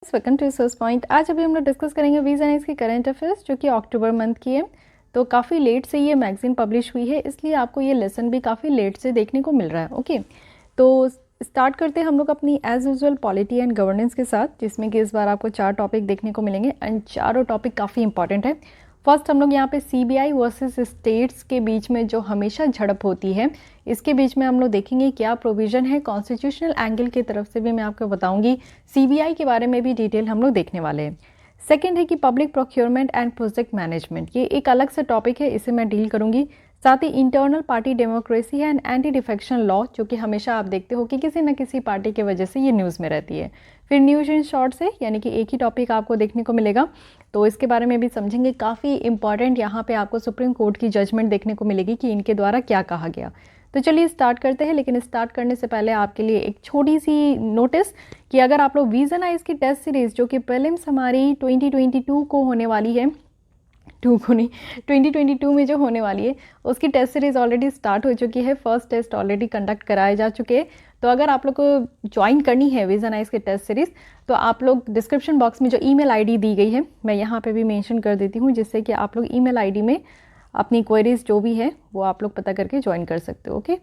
Welcome to source point. आज अभी हम लोग डिस्कस करेंगे वीज़ एंड इसकी करंट अफेयर्स जो कि अक्टूबर मंथ की है। तो काफ़ी लेट से ये मैगजीन पब्लिश हुई है, इसलिए आपको ये लेसन भी काफ़ी लेट से देखने को मिल रहा है। ओके, तो स्टार्ट करते हैं हम लोग अपनी as usual polity and governance के साथ, जिसमें कि इस बार आपको 4 टॉपिक देखने को मिलेंगे एंड चारों टॉपिक काफ़ी इंपॉर्टेंट है। फर्स्ट हम लोग यहाँ पे सीबीआई वर्सेस स्टेट्स के बीच में जो हमेशा झड़प होती है, इसके बीच में हम लोग देखेंगे क्या प्रोविज़न है। कॉन्स्टिट्यूशनल एंगल की तरफ से भी मैं आपको बताऊंगी, सीबीआई के बारे में भी डिटेल हम लोग देखने वाले हैं। सेकंड है कि public procurement and project management, ये एक अलग से टॉपिक है, इसे मैं डील करूंगी। साथ ही इंटरनल पार्टी डेमोक्रेसी है एंड एंटी डिफेक्शन लॉ, जो कि हमेशा आप देखते हो कि किसी न किसी पार्टी की वजह से ये न्यूज़ में रहती है। फिर न्यूज़ इन शॉर्ट से, यानी कि एक ही टॉपिक आपको देखने को मिलेगा, तो इसके बारे में भी समझेंगे। काफ़ी इंपॉर्टेंट यहाँ पे आपको सुप्रीम कोर्ट की जजमेंट देखने को मिलेगी कि इनके द्वारा क्या कहा गया। तो चलिए स्टार्ट करते हैं, लेकिन स्टार्ट करने से पहले आपके लिए एक छोटी सी नोटिस कि अगर आप लोग वीज़ एंड आइज़ की टेस्ट सीरीज़ जो कि प्रीलिम्स हमारी 2022 को होने वाली है, 2022 में जो होने वाली है, उसकी टेस्ट सीरीज़ ऑलरेडी स्टार्ट हो चुकी है। फर्स्ट टेस्ट ऑलरेडी कंडक्ट कराए जा चुके हैं। तो अगर आप लोग को ज्वाइन करनी है वीज़ एंड आइज़ की टेस्ट सीरीज़, तो आप लोग डिस्क्रिप्शन बॉक्स में जो ईमेल आईडी दी गई है, मैं यहाँ पे भी मेंशन कर देती हूँ, जिससे कि आप लोग ईमेल आईडी में अपनी क्वेरीज जो भी है वो आप लोग पता करके ज्वाइन कर सकते हो। ओके,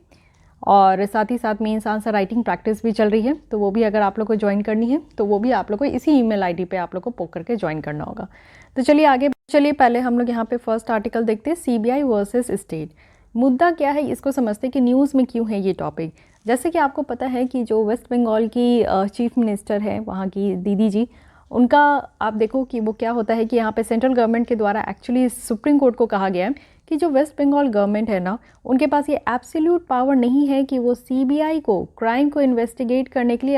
और साथ ही साथ मेंस आंसर राइटिंग प्रैक्टिस भी चल रही है, तो वो भी अगर आप लोग को ज्वाइन करनी है तो वो भी आप लोग को इसी ईमेल आईडी पे आप लोग को पोक करके ज्वाइन करना होगा। तो चलिए आगे चलिए, पहले हम लोग यहाँ पे फर्स्ट आर्टिकल देखते हैं, सीबीआई वर्सेस स्टेट। मुद्दा क्या है इसको समझते हैं कि न्यूज़ में क्यों है ये टॉपिक। जैसे कि आपको पता है कि जो वेस्ट बंगाल की चीफ मिनिस्टर है, वहाँ की दीदी जी, उनका आप देखो कि वो क्या होता है कि यहाँ पे सेंट्रल गवर्नमेंट के द्वारा एक्चुअली सुप्रीम कोर्ट को कहा गया है कि जो वेस्ट बंगाल गवर्नमेंट है ना, उनके पास ये एब्सोल्यूट पावर नहीं है कि वो सीबीआई को क्राइम को इन्वेस्टिगेट करने के लिए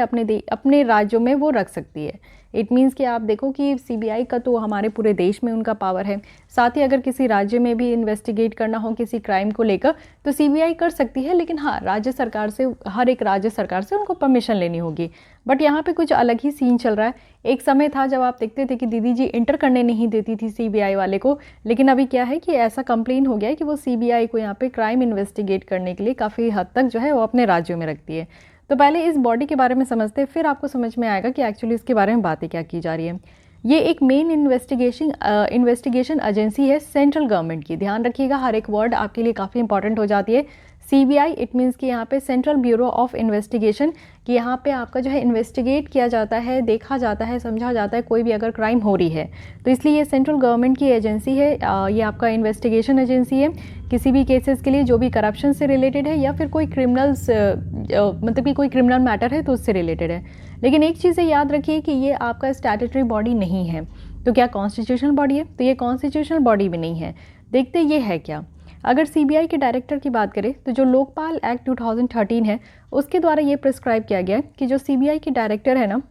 अपने राज्यों में वो रख सकती है। इट मीन्स कि आप देखो कि सीबीआई का तो हमारे पूरे देश में उनका पावर है, साथ ही अगर किसी राज्य में भी इन्वेस्टिगेट करना हो किसी क्राइम को लेकर तो सीबीआई कर सकती है, लेकिन हाँ, राज्य सरकार से, हर एक राज्य सरकार से उनको परमिशन लेनी होगी। बट यहाँ पे कुछ अलग ही सीन चल रहा है। एक समय था जब आप देखते थे कि दीदी जी इंटर करने नहीं देती थी सीबीआई वाले को, लेकिन अभी क्या है कि ऐसा कंप्लेन हो गया है कि वो सीबीआई को यहाँ पे क्राइम इन्वेस्टिगेट करने के लिए काफ़ी हद तक जो है वो अपने राज्यों में रखती है। तो पहले इस बॉडी के बारे में समझते हैं, फिर आपको समझ में आएगा कि एक्चुअली इसके बारे में बातें क्या की जा रही है। ये एक मेन इन्वेस्टिगेशन एजेंसी है सेंट्रल गवर्नमेंट की। ध्यान रखिएगा, हर एक वर्ड आपके लिए काफ़ी इंपॉर्टेंट हो जाती है। सीबीआई इट मीन्स कि यहाँ पे सेंट्रल ब्यूरो ऑफ इन्वेस्टिगेशन, कि यहाँ पे आपका जो है इन्वेस्टिगेट किया जाता है, देखा जाता है, समझा जाता है कोई भी अगर क्राइम हो रही है तो, इसलिए ये सेंट्रल गवर्नमेंट की एजेंसी है। ये आपका इन्वेस्टिगेशन एजेंसी है किसी भी केसेस के लिए जो भी करप्शन से रिलेटेड है या फिर कोई क्रिमिनल्स मतलब कि कोई क्रिमिनल मैटर है तो उससे रिलेटेड है। लेकिन एक चीज़ें याद रखिए कि ये आपका स्टैट्यूटरी बॉडी नहीं है। तो क्या कॉन्स्टिट्यूशनल बॉडी है? तो ये कॉन्स्टिट्यूशनल बॉडी भी नहीं है। देखते ये है क्या। अगर सीबीआई के डायरेक्टर की बात करें तो जो लोकपाल एक्ट 2013 है, उसके द्वारा ये प्रिस्क्राइब किया गया है कि जो सीबीआई के डायरेक्टर है ना,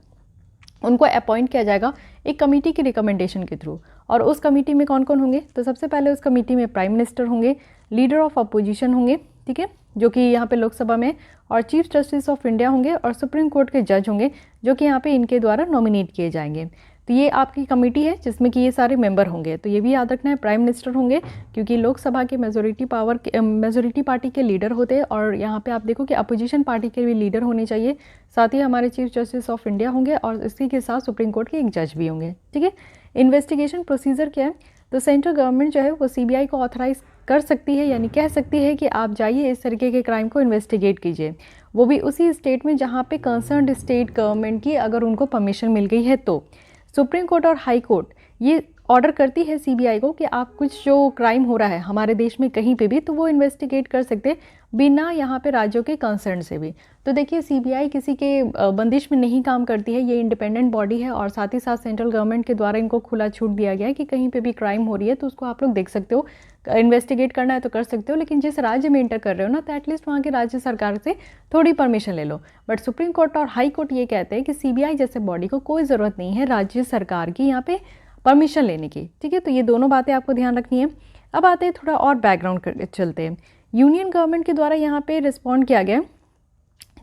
उनको अपॉइंट किया जाएगा एक कमेटी की रिकमेंडेशन के थ्रू। और उस कमेटी में कौन कौन होंगे? तो सबसे पहले उस कमेटी में प्राइम मिनिस्टर होंगे, लीडर ऑफ अपोजिशन होंगे, ठीक है, जो कि यहाँ पे लोकसभा में, और चीफ जस्टिस ऑफ इंडिया होंगे, और सुप्रीम कोर्ट के जज होंगे, जो कि यहाँ पे इनके द्वारा नॉमिनेट किए जाएंगे। तो ये आपकी कमेटी है जिसमें कि ये सारे मेंबर होंगे। तो ये भी याद रखना है, प्राइम मिनिस्टर होंगे क्योंकि लोकसभा के मेजोरिटी पार्टी के लीडर होते हैं, और यहाँ पे आप देखो कि अपोजिशन पार्टी के भी लीडर होने चाहिए। साथ ही हमारे चीफ जस्टिस ऑफ इंडिया होंगे, और इसी के साथ सुप्रीम कोर्ट के एक जज भी होंगे, ठीक है। इन्वेस्टिगेशन प्रोसीजर क्या है? तो सेंट्रल गवर्नमेंट जो है वो सीबीआई को ऑथराइज कर सकती है, यानी कह सकती है कि आप जाइए इस तरीके के क्राइम को इन्वेस्टिगेट कीजिए, वो भी उसी स्टेट में जहाँ पे कंसर्न्ड स्टेट गवर्नमेंट की अगर उनको परमिशन मिल गई है तो। सुप्रीम कोर्ट और हाई कोर्ट ये ऑर्डर करती है सीबीआई को कि आप कुछ जो क्राइम हो रहा है हमारे देश में कहीं पे भी, तो वो इन्वेस्टिगेट कर सकते हैं बिना यहाँ पे राज्यों के कंसर्न से भी। तो देखिए, सीबीआई किसी के बंदिश में नहीं काम करती है, ये इंडिपेंडेंट बॉडी है, और साथ ही साथ सेंट्रल गवर्नमेंट के द्वारा इनको खुला छूट दिया गया है कि कहीं पे भी क्राइम हो रही है तो उसको आप लोग देख सकते हो, इन्वेस्टिगेट करना है तो कर सकते हो, लेकिन जिस राज्य में इंटर कर रहे हो ना, तो एटलीस्ट वहाँ के राज्य सरकार से थोड़ी परमिशन ले लो। बट सुप्रीम कोर्ट और हाई कोर्ट ये कहते हैं कि सीबीआई जैसे बॉडी को कोई ज़रूरत नहीं है राज्य सरकार की यहाँ पे परमिशन लेने की, ठीक है। तो ये दोनों बातें आपको ध्यान रखनी है। अब आते हैं थोड़ा और बैकग्राउंड चलते हैं। यूनियन गवर्नमेंट के द्वारा यहाँ पे रिस्पॉन्ड किया गया,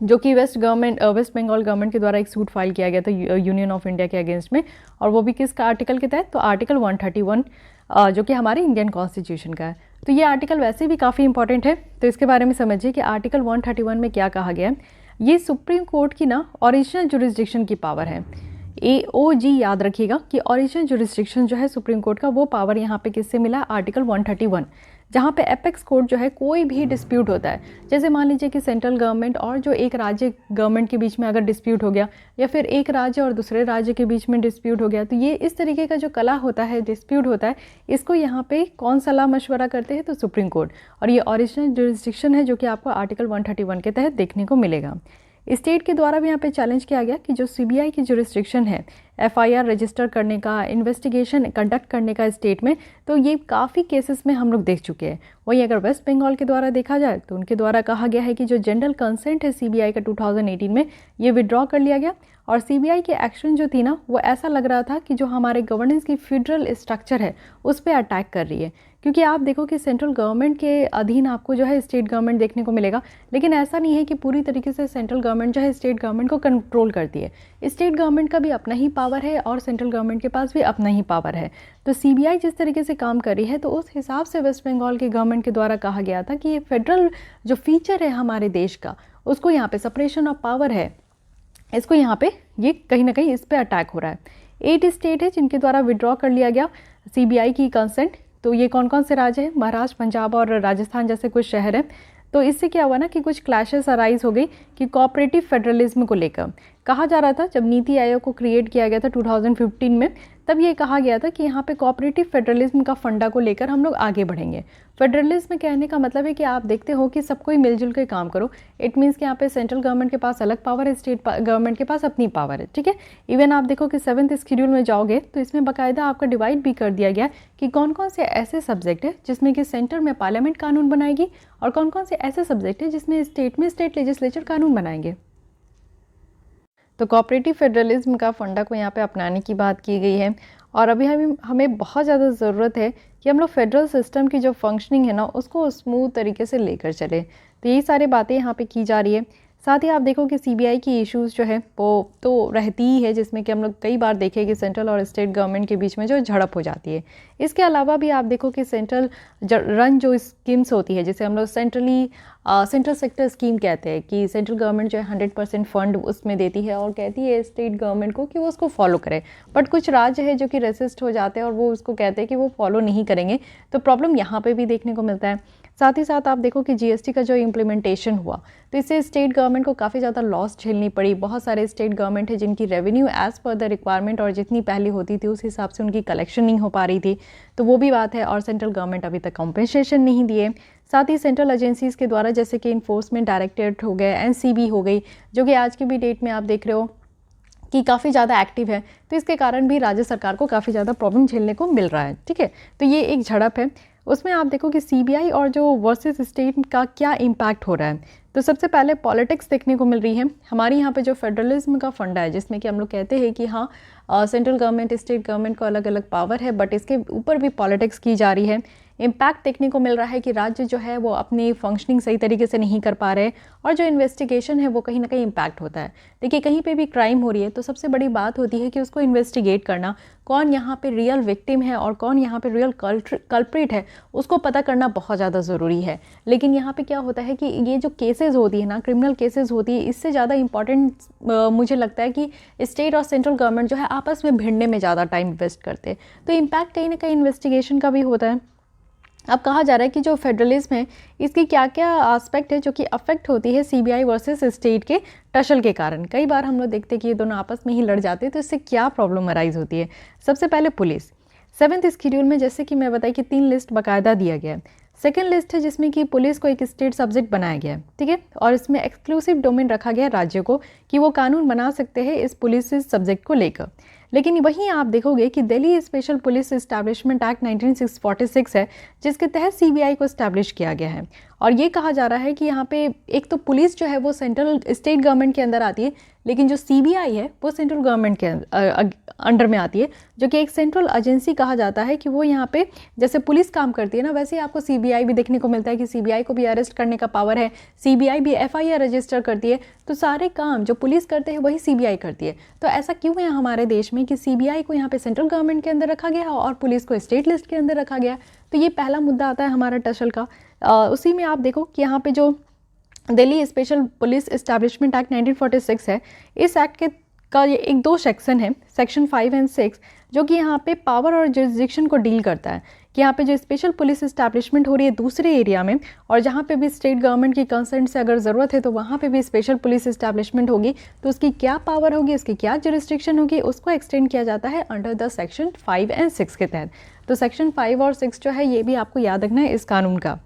जो कि वेस्ट बंगाल गवर्नमेंट के द्वारा एक सूट फाइल किया गया था यूनियन ऑफ इंडिया के अगेंस्ट में, और वो भी किसका आर्टिकल के तहत? तो आर्टिकल 131 जो कि हमारे इंडियन कॉन्स्टिट्यूशन का है। तो ये आर्टिकल वैसे भी काफ़ी इंपॉर्टेंट है, तो इसके बारे में समझिए कि आर्टिकल 131 में क्या कहा गया है। ये सुप्रीम कोर्ट की ना ओरिजिनल जुरिस्डिक्शन की पावर है। AOG याद रखिएगा कि ओरिजिनल जुरिस्डिक्शन जो है सुप्रीम कोर्ट का, वो पावर यहाँ पे किससे मिला, आर्टिकल 131, जहाँ पे एपेक्स कोर्ट जो है कोई भी डिस्प्यूट होता है, जैसे मान लीजिए कि सेंट्रल गवर्नमेंट और जो एक राज्य गवर्नमेंट के बीच में अगर डिस्प्यूट हो गया, या फिर एक राज्य और दूसरे राज्य के बीच में डिस्प्यूट हो गया, तो ये इस तरीके का जो कला होता है, डिस्प्यूट होता है, इसको यहाँ पे कौन सलाह मशवरा करते हैं, तो सुप्रीम कोर्ट। और ये ओरिजिनल जुरिस्डिक्शन है जो कि आपको आर्टिकल 131 के तहत देखने को मिलेगा। स्टेट के द्वारा भी यहाँ पे चैलेंज किया गया कि जो CBI की जुरिस्डिक्शन है FIR रजिस्टर करने का, इन्वेस्टिगेशन कंडक्ट करने का स्टेट में, तो ये काफ़ी केसेस में हम लोग देख चुके हैं। वहीं अगर वेस्ट बंगाल के द्वारा देखा जाए तो उनके द्वारा कहा गया है कि जो जनरल कंसेंट है CBI का 2018 में, ये विड्रॉ कर लिया गया। और CBI की एक्शन जो थी ना, वो ऐसा लग रहा था कि जो हमारे गवर्नेंस की फेडरल स्ट्रक्चर है उस पर अटैक कर रही है, क्योंकि आप देखो कि सेंट्रल गवर्नमेंट के अधीन आपको जो है स्टेट गवर्नमेंट देखने को मिलेगा, लेकिन ऐसा नहीं है कि पूरी तरीके से सेंट्रल गवर्नमेंट जो है स्टेट गवर्नमेंट को कंट्रोल करती है। स्टेट गवर्नमेंट का भी अपना ही पावर है और सेंट्रल गवर्नमेंट के पास भी अपना ही पावर है। तो CBI जिस तरीके से काम कर रही है, तो उस हिसाब से वेस्ट बंगाल के गवर्नमेंट के द्वारा कहा गया था कि ये फेडरल जो फीचर है हमारे देश का, उसको यहाँ पे सेपरेशन ऑफ पावर है, इसको यहाँ पे ये कहीं ना कहीं इस पे अटैक हो रहा है। 8 स्टेट है जिनके द्वारा विड्रॉ कर लिया गया CBI की कंसेंट। तो ये कौन कौन से राज्य हैं, महाराष्ट्र, पंजाब और राजस्थान जैसे कुछ शहर हैं। तो इससे क्या हुआ ना कि कुछ क्लैशेस अराइज हो गई कि कोऑपरेटिव फेडरलिज्म को लेकर कहा जा रहा था। जब नीति आयोग को क्रिएट किया गया था 2015 में, तब ये कहा गया था कि यहाँ पे कोऑपरेटिव फेडरलिज्म का फंडा को लेकर हम लोग आगे बढ़ेंगे। फेडरलिज्म कहने का मतलब है कि आप देखते हो कि सबको ही मिलजुल के काम करो। इट मीन्स कि यहाँ पे सेंट्रल गवर्नमेंट के पास अलग पावर है, स्टेट गवर्नमेंट के पास अपनी पावर है, ठीक है। इवन आप देखो कि 7th शेड्यूल में जाओगे तो इसमें बाकायदा आपका डिवाइड भी कर दिया गया कि कौन कौन से ऐसे सब्जेक्ट है जिसमें कि सेंटर में पार्लियामेंट कानून बनाएगी और कौन कौन से ऐसे सब्जेक्ट है जिसमें स्टेट में स्टेट लेजिस्लेचर कानून बनाएंगे। तो कोऑपरेटिव फेडरलिज्म का फंडा को यहाँ पे अपनाने की बात की गई है। और अभी हमें बहुत ज़्यादा ज़रूरत है कि हम लोग फेडरल सिस्टम की जो फंक्शनिंग है ना, उसको स्मूथ तरीके से लेकर चले। तो यही सारी बातें यहाँ पे की जा रही है। साथ ही आप देखो कि CBI की इश्यूज़ जो है वो तो रहती ही है, जिसमें कि हम लोग कई बार देखें कि सेंट्रल और स्टेट गवर्नमेंट के बीच में जो झड़प हो जाती है। इसके अलावा भी आप देखो कि सेंट्रल रन जो स्कीम्स होती है, जिसे हम लोग सेंट्रल सेक्टर स्कीम कहते हैं, कि सेंट्रल गवर्नमेंट जो है 100% फंड उसमें देती है और कहती है स्टेट गवर्नमेंट को कि वो उसको फॉलो करे। बट कुछ राज्य है जो कि रेसिस्ट हो जाते हैं और वो उसको कहते हैं कि वो फॉलो नहीं करेंगे। तो प्रॉब्लम यहाँ पे भी देखने को मिलता है। साथ ही साथ आप देखो कि GST का जो इम्प्लीमेंटेशन हुआ, तो इससे स्टेट गवर्नमेंट को काफ़ी ज़्यादा लॉस झेलनी पड़ी। बहुत सारे स्टेट गवर्नमेंट है जिनकी revenue as per the requirement और जितनी पहले होती थी उस हिसाब से उनकी कलेक्शन नहीं हो पा रही थी, तो वो भी बात है। और सेंट्रल गवर्नमेंट अभी तक कॉम्पेंसेशन नहीं दिए। साथ ही सेंट्रल एजेंसीज़ के द्वारा, जैसे कि इन्फोर्समेंट डायरेक्टरेट हो गए, NCB हो गई, जो कि आज की भी डेट में आप देख रहे हो कि काफ़ी ज़्यादा एक्टिव है, तो इसके कारण भी राज्य सरकार को काफ़ी ज़्यादा प्रॉब्लम झेलने को मिल रहा है, ठीक है। तो ये एक झड़प है। उसमें आप देखो कि CBI और जो वर्सेस स्टेट का क्या इम्पैक्ट हो रहा है। तो सबसे पहले पॉलिटिक्स देखने को मिल रही है। हमारे यहाँ पे जो फेडरलिज्म का फंडा है, जिसमें कि हम लोग कहते हैं कि हाँ सेंट्रल गवर्नमेंट स्टेट गवर्नमेंट को अलग अलग पावर है, बट इसके ऊपर भी पॉलिटिक्स की जा रही है। इम्पैक्ट देखने को मिल रहा है कि राज्य जो है वो अपनी फंक्शनिंग सही तरीके से नहीं कर पा रहे, और जो इन्वेस्टिगेशन है वो कहीं ना कहीं इम्पैक्ट होता है। देखिए, कहीं पे भी क्राइम हो रही है तो सबसे बड़ी बात होती है कि उसको इन्वेस्टिगेट करना, कौन यहाँ पे रियल विक्टिम है और कौन यहाँ पे रियल कल्प्रिट है, उसको पता करना बहुत ज़्यादा ज़रूरी है। लेकिन यहाँ पे क्या होता है कि ये जो केसेस होती है ना, क्रिमिनल केसेस होती है, इससे ज़्यादा इंपॉर्टेंट मुझे लगता है कि स्टेट और सेंट्रल गवर्नमेंट जो है आपस में भिड़ने में ज़्यादा टाइम इन्वेस्ट करते हैं। तो इम्पैक्ट कहीं ना कहीं इन्वेस्टिगेशन का भी होता है। अब कहा जा रहा है कि जो फेडरलिज्म है, इसकी क्या क्या एस्पेक्ट है जो कि अफेक्ट होती है CBI वर्सेस स्टेट के टसल के कारण। कई बार हम लोग देखते हैं कि ये दोनों आपस में ही लड़ जाते हैं, तो इससे क्या प्रॉब्लम अराइज होती है। सबसे पहले पुलिस। 7th शेड्यूल में, जैसे कि मैं बताई कि 3 लिस्ट बाकायदा दिया गया है। सेकेंड लिस्ट है जिसमें कि पुलिस को एक स्टेट सब्जेक्ट बनाया गया है, ठीक है, और इसमें एक्सक्लूसिव डोमेन रखा गया है राज्य को कि वो कानून बना सकते हैं इस पुलिस सब्जेक्ट को लेकर। लेकिन वहीं आप देखोगे कि Delhi special police establishment act 1946 है, जिसके तहत CBI को एस्टैब्लिश किया गया है। और ये कहा जा रहा है कि यहाँ पे एक तो पुलिस जो है वो सेंट्रल स्टेट गवर्नमेंट के अंदर आती है, लेकिन जो CBI है वो सेंट्रल गवर्नमेंट के अंडर में आती है, जो कि एक सेंट्रल एजेंसी कहा जाता है कि वो यहाँ पे जैसे पुलिस काम करती है ना, वैसे ही आपको CBI भी देखने को मिलता है कि CBI को भी अरेस्ट करने का पावर है, CBI भी FIR रजिस्टर करती है। तो सारे काम जो पुलिस करते हैं वही CBI करती है। तो ऐसा क्यों है हमारे देश में कि CBI को यहाँ पे सेंट्रल गवर्नमेंट के अंदर रखा गया और पुलिस को स्टेट लिस्ट के अंदर रखा गया। तो ये पहला मुद्दा आता है हमारा टसल का। उसी में आप देखो कि यहाँ पे जो Delhi special police establishment act 1946 है, इस एक्ट के का ये एक दो सेक्शन है, सेक्शन 5 एंड 6, जो कि यहाँ पे पावर और जुरिस्डिक्शन को डील करता है कि यहाँ पे जो स्पेशल पुलिस इस्टेब्लिशमेंट हो रही है दूसरे एरिया में, और जहाँ पे भी स्टेट गवर्नमेंट की कंसेंट से अगर ज़रूरत है तो वहाँ पे भी स्पेशल पुलिस इस्टेब्लिशमेंट होगी, तो उसकी क्या पावर होगी, उसकी क्या जुरिस्डिक्शन होगी, उसको एक्सटेंड किया जाता है अंडर द सेक्शन 5 एंड 6 के तहत। तो सेक्शन 5 और 6 जो है ये भी आपको याद रखना है इस कानून का।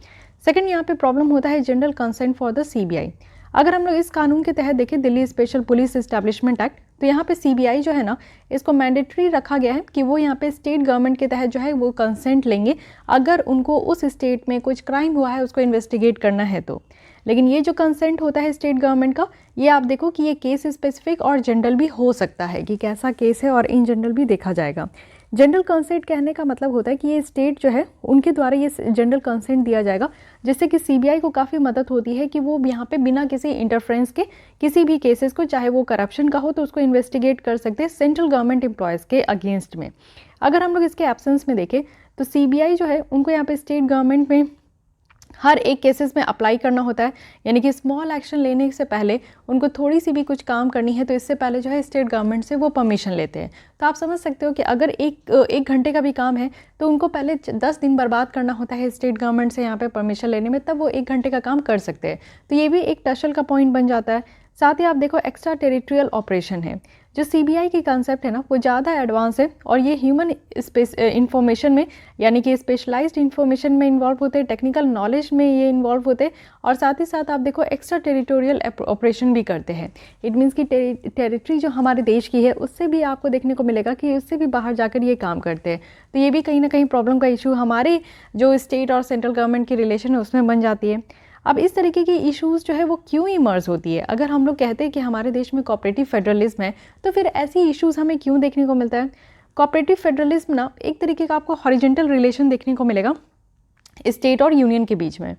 सेकंड यहाँ पे प्रॉब्लम होता है general consent for the CBI. अगर हम लोग इस कानून के तहत देखें, Delhi special police establishment act, तो यहाँ पे सीबीआई जो है ना, इसको मैंडेटरी रखा गया है कि वो यहाँ पे स्टेट गवर्नमेंट के तहत जो है वो कंसेंट लेंगे अगर उनको उस स्टेट में कुछ क्राइम हुआ है उसको इन्वेस्टिगेट करना है तो। लेकिन ये जो कंसेंट होता है स्टेट गवर्नमेंट का, ये आप देखो कि ये केस स्पेसिफिक और जनरल भी हो सकता है कि कैसा केस है, और इन जनरल भी देखा जाएगा। जनरल कंसेंट कहने का मतलब होता है कि ये स्टेट जो है उनके द्वारा ये जनरल कंसेंट दिया जाएगा, जिससे कि सीबीआई को काफ़ी मदद होती है कि वो यहाँ पे बिना किसी इंटरफ्रेंस के किसी भी केसेस को, चाहे वो करप्शन का हो तो उसको इन्वेस्टिगेट कर सकते हैं सेंट्रल गवर्नमेंट एम्प्लॉयज़ के अगेंस्ट में। अगर हम लोग इसके एब्सेंस में देखें तो सीबीआई जो है उनको यहाँ पे स्टेट गवर्नमेंट में हर एक केसेस में अप्लाई करना होता है, यानी कि स्मॉल एक्शन लेने से पहले उनको थोड़ी सी भी कुछ काम करनी है तो इससे पहले जो है स्टेट गवर्नमेंट से वो परमिशन लेते हैं। तो आप समझ सकते हो कि अगर एक घंटे का भी काम है तो उनको पहले 10 दिन बर्बाद करना होता है स्टेट गवर्नमेंट से यहाँ पे परमिशन लेने में, तब वो 1 घंटे का काम कर सकते हैं। तो ये भी एक टसल का पॉइंट बन जाता है। साथ ही आप देखो एक्स्ट्रा टेरिटोरियल ऑपरेशन है, जो सीबीआई की कंसेप्ट है ना वो ज़्यादा एडवांस है, और ये ह्यूमन स्पेस इंफॉर्मेशन में, यानी कि स्पेशलाइज्ड इंफॉर्मेशन में इन्वॉल्व होते हैं, टेक्निकल नॉलेज में ये इन्वॉल्व होते हैं, और साथ ही साथ आप देखो एक्स्ट्रा टेरिटोरियल ऑपरेशन भी करते हैं। इट मीन्स कि टेरिटरी जो हमारे देश की है उससे भी आपको देखने को मिलेगा कि उससे भी बाहर जाकर ये काम करते हैं। तो ये भी कहीं ना कहीं प्रॉब्लम का इशू हमारे जो स्टेट और सेंट्रल गवर्नमेंट की रिलेशन है उसमें बन जाती है। अब इस तरीके की इश्यूज़ जो है वो क्यों इमर्ज होती है? अगर हम लोग कहते हैं कि हमारे देश में कोऑपरेटिव फेडरलिज्म है, तो फिर ऐसी इश्यूज़ हमें क्यों देखने को मिलता है? कोऑपरेटिव फेडरलिज्म ना एक तरीके का आपको हॉरिजॉन्टल रिलेशन देखने को मिलेगा स्टेट और यूनियन के बीच में,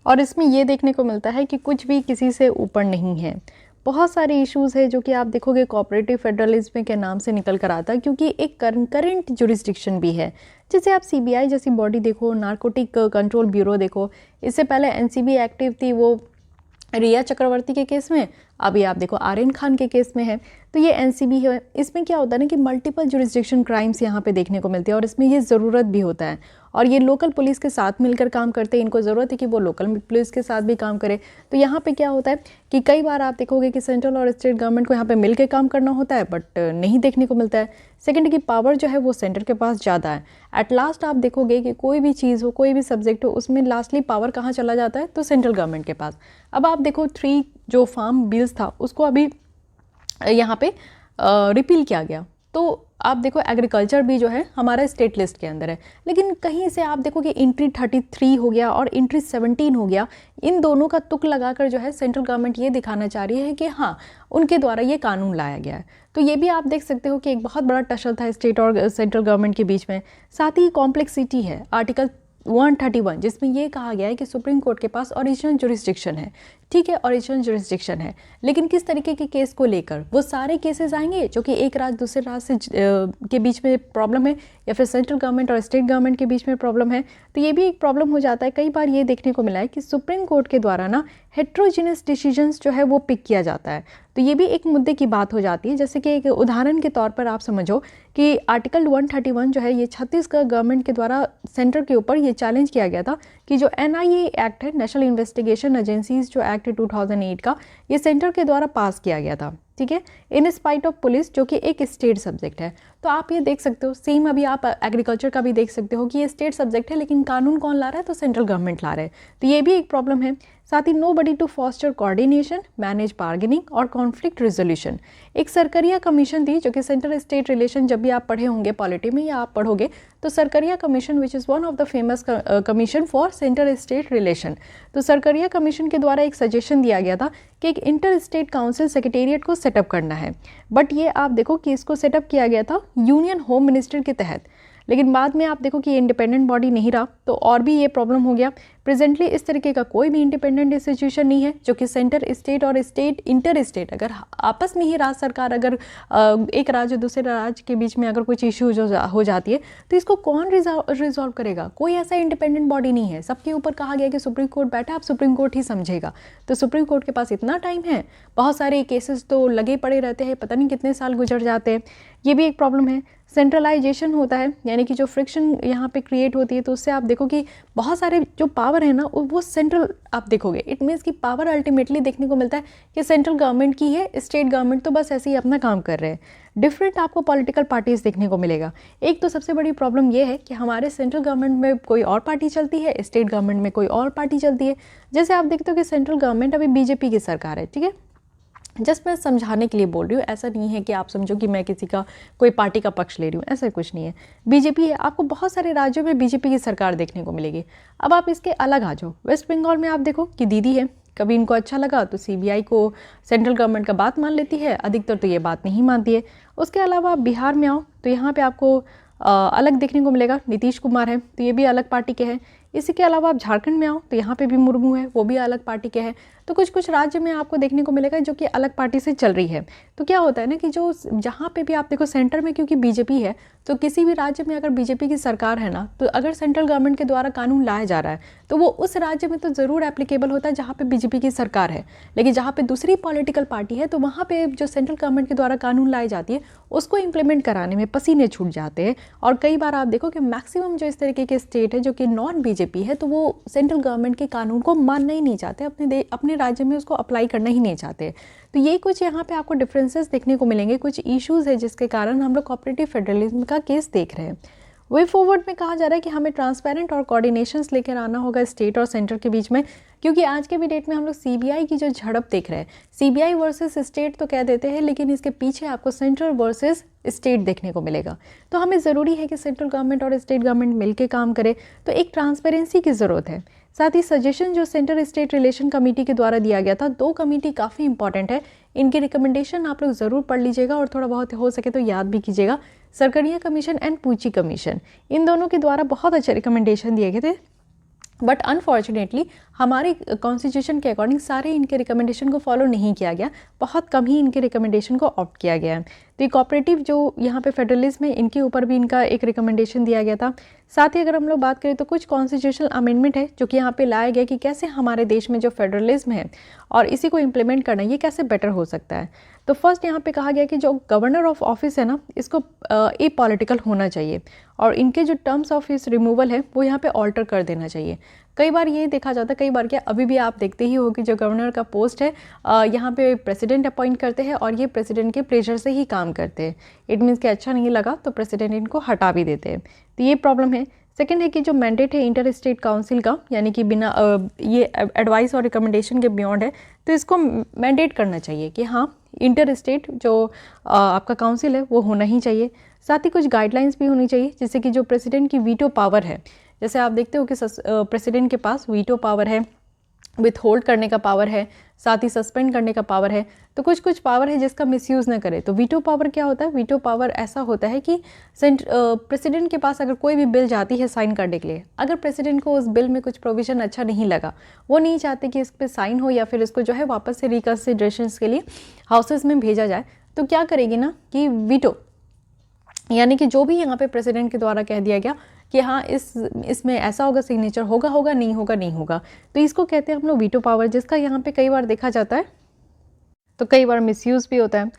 और इसमें ये देखने को मिलता है कि कुछ भी किसी से ऊपर नहीं है। बहुत सारे इश्यूज़ है जो कि आप देखोगे कोऑपरेटिव फेडरलिज्म के नाम से निकल कर आता है, क्योंकि एक करंट जुरिस्डिक्शन भी है। जैसे आप सीबीआई जैसी बॉडी देखो, नारकोटिक कंट्रोल ब्यूरो देखो, इससे पहले एनसीबी एक्टिव थी वो रिया चक्रवर्ती के केस में, अभी आप देखो आर्यन खान के केस में है। तो ये एनसीबी है, इसमें क्या होता है ना कि मल्टीपल जुरिस्डिक्शन क्राइम्स यहाँ पे देखने को मिलते हैं, और इसमें ये ज़रूरत भी होता है, और ये लोकल पुलिस के साथ मिलकर काम करते हैं। इनको ज़रूरत है कि वो लोकल पुलिस के साथ भी काम करे। तो यहाँ पे क्या होता है कि कई बार आप देखोगे कि सेंट्रल और स्टेट गवर्नमेंट को यहाँ पे मिलकर काम करना होता है, बट नहीं देखने को मिलता है। सेकंड की पावर जो है वो सेंटर के पास ज़्यादा है। एट लास्ट आप देखोगे कि कोई भी चीज़ हो, कोई भी सब्जेक्ट हो, उसमें लास्टली पावर कहाँ चला जाता है? तो सेंट्रल गवर्नमेंट के पास। अब आप देखो 3 जो फार्म बिल्स था उसको अभी यहाँ पे रिपील किया गया, तो आप देखो एग्रीकल्चर भी जो है हमारा स्टेट लिस्ट के अंदर है, लेकिन कहीं से आप देखो कि एंट्री 33 हो गया और एंट्री 17 हो गया। इन दोनों का तुक लगाकर जो है सेंट्रल गवर्नमेंट ये दिखाना चाह रही है कि हाँ उनके द्वारा ये कानून लाया गया है। तो ये भी आप देख सकते हो कि एक बहुत बड़ा टसल था स्टेट और सेंट्रल गवर्नमेंट के बीच में। साथ ही कॉम्प्लेक्सिटी है आर्टिकल 131, जिसमें ये कहा गया है कि सुप्रीम कोर्ट के पास ओरिजिनल जुरिस्डिक्शन है। ठीक है, ओरिजिनल जुरिस्डिक्शन है, लेकिन किस तरीके के केस को लेकर? वो सारे केसेस आएंगे जो कि एक राज्य दूसरे राज्य से के बीच में प्रॉब्लम है, या फिर सेंट्रल गवर्नमेंट और स्टेट गवर्नमेंट के बीच में प्रॉब्लम है। तो ये भी एक प्रॉब्लम हो जाता है। कई बार ये देखने को मिला है कि सुप्रीम कोर्ट के द्वारा ना हेट्रोजिनस डिसीजंस जो है वो पिक किया जाता है। तो ये भी एक मुद्दे की बात हो जाती है। जैसे कि एक उदाहरण के तौर पर आप समझो कि आर्टिकल 131 जो है ये छत्तीसगढ़ गवर्नमेंट के द्वारा सेंटर के ऊपर ये चैलेंज किया गया था कि जो NIA एक्ट है, नेशनल इन्वेस्टिगेशन एजेंसीज जो एक्ट 2008 का, ये सेंटर के द्वारा पास किया गया था। ठीक है, इन स्पाइट ऑफ पुलिस, जो कि एक स्टेट सब्जेक्ट है। तो आप ये देख सकते हो, सेम अभी आप एग्रीकल्चर का भी देख सकते हो कि ये स्टेट सब्जेक्ट है, लेकिन कानून कौन ला रहा है? तो सेंट्रल गवर्नमेंट ला रहा है। तो ये भी एक प्रॉब्लम है। साथ ही nobody to foster coordination, manage bargaining और कॉन्फ्लिक्ट रेजोल्यूशन। एक सरकरिया कमीशन थी जो कि सेंटर स्टेट रिलेशन, जब भी आप पढ़े होंगे पॉलिटी में या आप पढ़ोगे, तो Sarkaria commission which is one of the famous commission for centre state relation. तो सरकरिया कमीशन के द्वारा एक सजेशन दिया गया था कि एक इंटर स्टेट काउंसिल सेक्रेटेरिएट को सेटअप करना है। बट ये आप देखो कि इसको सेटअप किया गया था यूनियन होम मिनिस्टर के तहत, लेकिन बाद में आप देखो कि ये इंडिपेंडेंट बॉडी नहीं रहा, तो और भी ये प्रॉब्लम हो गया। प्रेजेंटली इस तरीके का कोई भी इंडिपेंडेंट इंस्टीट्यूशन नहीं है जो कि सेंटर स्टेट और स्टेट इंटर स्टेट अगर आपस में ही राज्य सरकार अगर एक राज्य दूसरे राज्य के बीच में अगर कुछ इशू हो जाती है तो इसको कौन रिजॉल्व करेगा? कोई ऐसा इंडिपेंडेंट बॉडी नहीं है। सबके ऊपर कहा गया कि सुप्रीम कोर्ट बैठा, आप सुप्रीम कोर्ट ही समझेगा। तो सुप्रीम कोर्ट के पास इतना टाइम है? बहुत सारे केसेस तो लगे पड़े रहते हैं, पता नहीं कितने साल गुजर जाते हैं। ये भी एक प्रॉब्लम है। सेंट्रलाइजेशन होता है, यानी कि जो फ्रिक्शन यहाँ पे क्रिएट होती है, तो उससे आप देखो कि बहुत सारे जो पावर है ना वो सेंट्रल आप देखोगे। इट मीन्स कि पावर अल्टीमेटली देखने को मिलता है कि सेंट्रल गवर्नमेंट की है, स्टेट गवर्नमेंट तो बस ऐसे ही अपना काम कर रहे हैं। डिफरेंट आपको पॉलिटिकल पार्टीज देखने को मिलेगा। एक तो सबसे बड़ी प्रॉब्लम ये है कि हमारे सेंट्रल गवर्नमेंट में कोई और पार्टी चलती है, स्टेट गवर्नमेंट में कोई और पार्टी चलती है। जैसे आप देखते हो कि सेंट्रल गवर्नमेंट अभी बीजेपी की सरकार है, ठीक है। जस्ट मैं समझाने के लिए बोल रही हूँ, ऐसा नहीं है कि आप समझो कि मैं किसी का कोई पार्टी का पक्ष ले रही हूँ, ऐसा कुछ नहीं है। बीजेपी है, आपको बहुत सारे राज्यों में बीजेपी की सरकार देखने को मिलेगी। अब आप इसके अलग आ जाओ, वेस्ट बंगाल में आप देखो कि दीदी है, कभी इनको अच्छा लगा तो सीबीआई को सेंट्रल गवर्नमेंट का बात मान लेती है, अधिकतर तो ये बात नहीं मानती है। उसके अलावा आप बिहार में आओ तो यहाँ पे आपको अलग देखने को मिलेगा, नीतीश कुमार है तो ये भी अलग पार्टी के हैं। इसी के अलावा आप झारखंड में आओ तो यहाँ पे भी मुर्मू है, वो भी अलग पार्टी के हैं। तो कुछ कुछ राज्य में आपको देखने को मिलेगा जो कि अलग पार्टी से चल रही है। तो क्या होता है ना कि जो जहाँ पे भी आप देखो सेंटर में क्योंकि बीजेपी है, तो किसी भी राज्य में अगर बीजेपी की सरकार है ना, तो अगर सेंट्रल गवर्नमेंट के द्वारा कानून लाया जा रहा है तो वो उस राज्य में तो ज़रूर एप्लीकेबल होता है जहाँ पे बीजेपी की सरकार है। लेकिन जहाँ पे दूसरी पॉलिटिकल पार्टी है तो वहाँ पे जो सेंट्रल गवर्नमेंट के द्वारा कानून लाई जाती है उसको इम्प्लीमेंट कराने में पसीने छूट जाते हैं। और कई बार आप देखो कि मैक्सिमम जो इस तरीके के स्टेट है जो कि नॉन बीजेपी है, तो वो सेंट्रल गवर्नमेंट के कानून को मानना ही नहीं चाहते, अपने राज्य में उसको अप्लाई करना ही नहीं चाहते। तो ये कुछ यहाँ पे आपको डिफरेंसेस देखने को मिलेंगे, कुछ इश्यूज है जिसके कारण हम लोग कोऑपरेटिव फेडरलिज्म का केस देख रहे हैं। वे फॉरवर्ड में कहा जा रहा है कि हमें ट्रांसपेरेंट और कोऑर्डिनेशंस लेकर आना होगा स्टेट और सेंटर के बीच में, क्योंकि आज के भी डेट में हम लोग सीबीआई की जो झड़प देख रहे हैं, सीबीआई वर्सेस स्टेट तो कह देते हैं, लेकिन इसके पीछे आपको सेंट्रल वर्सेस स्टेट देखने को मिलेगा। तो हमें ज़रूरी है कि सेंट्रल गवर्नमेंट और स्टेट गवर्नमेंट मिलकर काम करे, तो एक ट्रांसपेरेंसी की ज़रूरत है। साथ ही सजेशन जो सेंटर स्टेट रिलेशन कमेटी के द्वारा दिया गया था, 2 कमेटी काफ़ी इंपॉर्टेंट है, इनकी रिकमेंडेशन आप लोग ज़रूर पढ़ लीजिएगा और थोड़ा बहुत हो सके तो याद भी कीजिएगा। सरकरिया कमीशन एंड पूची कमीशन, इन दोनों के द्वारा बहुत अच्छे रिकमेंडेशन दिए गए थे, बट अनफॉर्चुनेटली हमारे कॉन्स्टिट्यूशन के अकॉर्डिंग सारे इनके रिकमेंडेशन को फॉलो नहीं किया गया, बहुत कम ही इनके रिकमेंडेशन को ऑप्ट किया गया है। तो ये कोऑपरेटिव जो यहाँ पे फेडरलिज्म है, इनके ऊपर भी इनका एक रिकमेंडेशन दिया गया था। साथ ही अगर हम लोग बात करें तो कुछ कॉन्स्टिट्यूशनल अमेंडमेंट है जो कि यहाँ पे लाया गया कि कैसे हमारे देश में जो फेडरलिज्म है और इसी को इम्प्लीमेंट करना, ये कैसे बेटर हो सकता है। तो फर्स्ट यहाँ पे कहा गया कि जो गवर्नर ऑफ ऑफिस है ना, इसको ए पॉलिटिकल होना चाहिए और इनके जो टर्म्स ऑफ हिज रिमूवल है वो यहाँ पे ऑल्टर कर देना चाहिए। कई बार ये देखा जाता है, कई बार क्या अभी भी आप देखते ही हो कि जो गवर्नर का पोस्ट है यहाँ पे प्रेसिडेंट अपॉइंट करते हैं और ये प्रेसिडेंट के प्रेशर से ही काम करते हैं। इट मीन्स कि अच्छा नहीं लगा तो प्रेसिडेंट इनको हटा भी देते हैं, तो ये प्रॉब्लम है। सेकेंड है कि जो मैंडेट है इंटर स्टेट काउंसिल का, यानी कि बिना ये एडवाइस और रिकमेंडेशन के बियॉन्ड है, तो इसको मैंडेट करना चाहिए कि हाँ इंटर स्टेट जो आपका काउंसिल है वो होना ही चाहिए। साथ ही कुछ गाइडलाइंस भी होनी चाहिए, जैसे कि जो प्रेसिडेंट की वीटो पावर है, जैसे आप देखते हो कि प्रेसिडेंट के पास वीटो पावर है, विथ होल्ड करने का पावर है, साथ ही सस्पेंड करने का पावर है, तो कुछ कुछ पावर है जिसका मिसयूज़ ना करे। तो वीटो पावर क्या होता है? वीटो पावर ऐसा होता है कि प्रेसिडेंट के पास अगर कोई भी बिल जाती है साइन करने के लिए, अगर प्रेसिडेंट को उस बिल में कुछ प्रोविजन अच्छा नहीं लगा, वो नहीं चाहते कि इस पर साइन हो या फिर इसको जो है वापस से रिकन्सिडरेशन के लिए हाउसेस में भेजा जाए, तो क्या करेगी ना कि वीटो, यानी कि जो भी यहाँ पे प्रेसिडेंट के द्वारा कह दिया गया कि हाँ इसमें ऐसा होगा, सिग्नेचर होगा, नहीं होगा, तो इसको कहते हैं हम लोग वीटो पावर, जिसका यहाँ पे कई बार देखा जाता है तो कई बार मिसयूज़ भी होता है।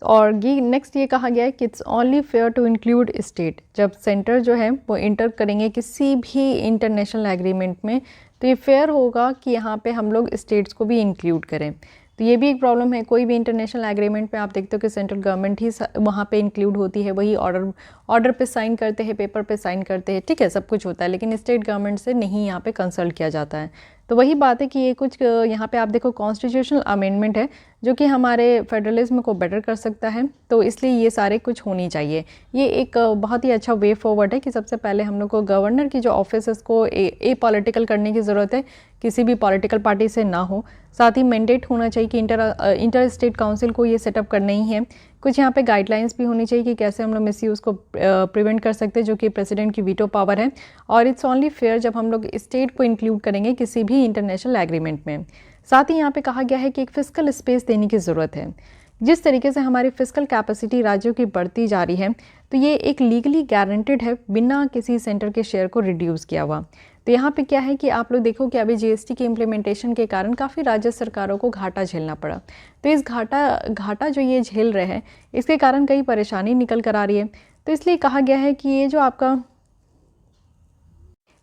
और ये नेक्स्ट ये कहा गया है कि it's only fair to include state, जब सेंटर जो है वो इंटर करेंगे किसी भी इंटरनेशनल एग्रीमेंट में, तो ये फेयर होगा कि यहाँ पे हम लोग स्टेट्स को भी इंक्लूड करें। तो ये भी एक प्रॉब्लम है, कोई भी इंटरनेशनल एग्रीमेंट में आप देखते हो कि सेंट्रल गवर्नमेंट ही वहाँ पे इंक्लूड होती है, वही ऑर्डर पे साइन करते हैं, पेपर पे साइन करते हैं, ठीक है, सब कुछ होता है, लेकिन स्टेट गवर्नमेंट से नहीं यहाँ पे कंसल्ट किया जाता है। तो वही बात है कि ये कुछ यहाँ पे आप देखो कॉन्स्टिट्यूशनल अमेंडमेंट है जो कि हमारे फेडरलिज्म को बेटर कर सकता है, तो इसलिए ये सारे कुछ होनी चाहिए। ये एक बहुत ही अच्छा वे फॉरवर्ड है कि सबसे पहले हम लोग को गवर्नर की जो ऑफिस को ए पॉलिटिकल करने की ज़रूरत है, किसी भी पॉलिटिकल पार्टी से ना हो। साथ ही मैंडेट होना चाहिए कि इंटर स्टेट काउंसिल को ये सेटअप करना ही है। कुछ यहाँ पे गाइडलाइंस भी होनी चाहिए कि कैसे हम लोग मिसयूज़ को प्रिवेंट कर सकते हैं, जो कि प्रेसिडेंट की वीटो पावर है। और इट्स ओनली फेयर जब हम लोग स्टेट को इंक्लूड करेंगे किसी भी इंटरनेशनल एग्रीमेंट में। साथ ही यहाँ पे कहा गया है कि एक फिस्कल स्पेस देने की ज़रूरत है। जिस तरीके से हमारी फिस्कल कैपेसिटी राज्यों की बढ़ती जा रही है, तो ये एक लीगली गारंटेड है, बिना किसी सेंटर के शेयर को रिड्यूस किया हुआ। तो यहाँ पे क्या है कि आप लोग देखो कि अभी जीएसटी के इम्प्लीमेंटेशन के कारण काफ़ी राज्य सरकारों को घाटा झेलना पड़ा। तो इस घाटा जो ये झेल रहे हैं, इसके कारण कई परेशानी निकल कर आ रही है। तो इसलिए कहा गया है कि ये जो आपका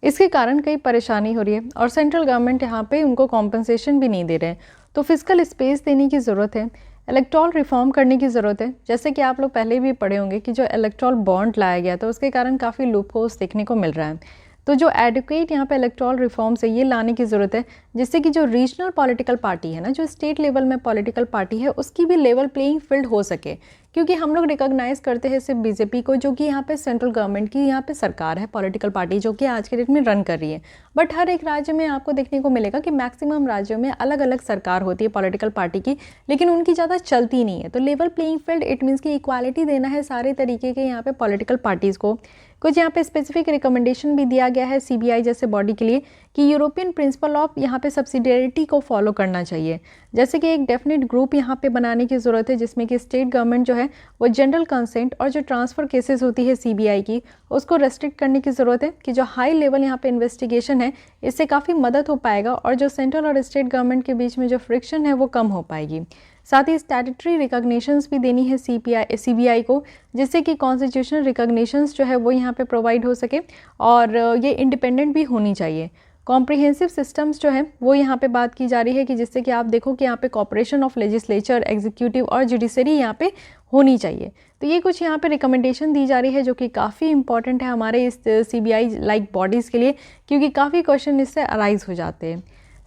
इसके कारण कई परेशानी हो रही है और सेंट्रल गवर्नमेंट यहाँ पे उनको कॉम्पनसेशन भी नहीं दे रहे हैं। तो फिस्कल स्पेस देने की ज़रूरत है, इलेक्टोरल रिफॉर्म करने की ज़रूरत है। जैसे कि आप लोग पहले भी पढ़े होंगे कि जो इलेक्टोरल बॉन्ड लाया गया था, उसके कारण काफ़ी लूपहोल्स देखने को मिल रहा है। तो जो एडुकेट यहाँ पे इलेक्टोरल रिफॉर्म्स है, ये लाने की ज़रूरत है, जिससे कि जो रीजनल पॉलिटिकल पार्टी है ना, जो स्टेट लेवल में पॉलिटिकल पार्टी है, उसकी भी लेवल प्लेइंग फील्ड हो सके। क्योंकि हम लोग रिकॉग्नाइज करते हैं सिर्फ बीजेपी को, जो कि यहाँ पे सेंट्रल गवर्नमेंट की यहाँ पे सरकार है, पॉलिटिकल पार्टी जो कि आज के डेट में रन कर रही है। बट हर एक राज्य में आपको देखने को मिलेगा कि मैक्सिमम राज्यों में अलग अलग सरकार होती है पॉलिटिकल पार्टी की, लेकिन उनकी ज़्यादा चलती नहीं है। तो level playing field it means कि इक्वालिटी देना है सारे तरीके के यहाँ पे पॉलिटिकल पार्टीज़ को। कुछ यहाँ पे स्पेसिफिक रिकमेंडेशन भी दिया गया है सीबीआई जैसे बॉडी के लिए कि यूरोपियन प्रिंसिपल ऑफ यहाँ पे सब्सिडियरिटी को फॉलो करना चाहिए। जैसे कि एक डेफिनेट ग्रुप यहाँ पे बनाने की ज़रूरत है, जिसमें कि स्टेट गवर्नमेंट जो है वो जनरल कंसेंट और जो ट्रांसफ़र केसेस होती है सीबीआई की, उसको रेस्ट्रिक्ट करने की ज़रूरत है कि जो हाई लेवल यहाँ पे इन्वेस्टिगेशन है, इससे काफ़ी मदद हो पाएगा और जो सेंट्रल और स्टेट गवर्नमेंट के बीच में जो फ्रिक्शन है वो कम हो पाएगी। साथ ही स्टैट्यूटरी रिकॉग्निशंस भी देनी है सीबीआई को, जिससे कि कॉन्स्टिट्यूशनल रिकॉग्निशंस जो है वो यहाँ पे प्रोवाइड हो सके और ये इंडिपेंडेंट भी होनी चाहिए। कॉम्प्रिहेंसिव सिस्टम्स जो है वो यहाँ पे बात की जा रही है कि जिससे कि आप देखो कि यहाँ पे कॉपरेशन ऑफ लेजिस्लेचर, एग्जीक्यूटिव और जुडिशरी यहाँ पे होनी चाहिए। तो ये कुछ यहाँ पे रिकमेंडेशन दी जा रही है, जो कि काफ़ी इंपॉर्टेंट है हमारे इस सीबीआई लाइक बॉडीज़ के लिए, क्योंकि काफ़ी क्वेश्चन इससे अराइज हो जाते हैं।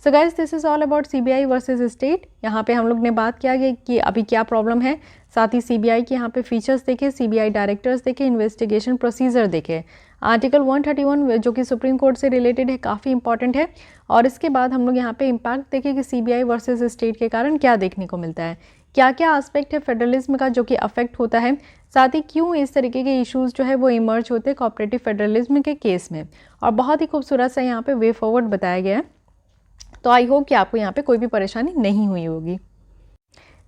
So guys, this is all about CBI versus state. यहाँ पे हम लोग ने बात किया कि अभी क्या प्रॉब्लम है, साथ ही सीबीआई के यहाँ पे फीचर्स देखे, सीबीआई डायरेक्टर्स देखे, इन्वेस्टिगेशन प्रोसीजर देखे। आर्टिकल 131 जो कि सुप्रीम कोर्ट से रिलेटेड है, काफ़ी इंपॉर्टेंट है। और इसके बाद हम लोग यहाँ पे इम्पैक्ट देखे कि सीबीआई वर्सेस स्टेट के कारण क्या देखने को मिलता है, क्या क्या एस्पेक्ट है फेडरलिज्म का जो कि अफेक्ट होता है, साथ ही क्यों इस तरीके के इश्यूज जो है वो इमर्ज होते हैं कोऑपरेटिव फेडरलिज्म के केस में। और बहुत ही खूबसूरत सा यहाँ पे वे फॉरवर्ड बताया गया है। तो आई होप कि आपको यहाँ पे कोई भी परेशानी नहीं हुई होगी।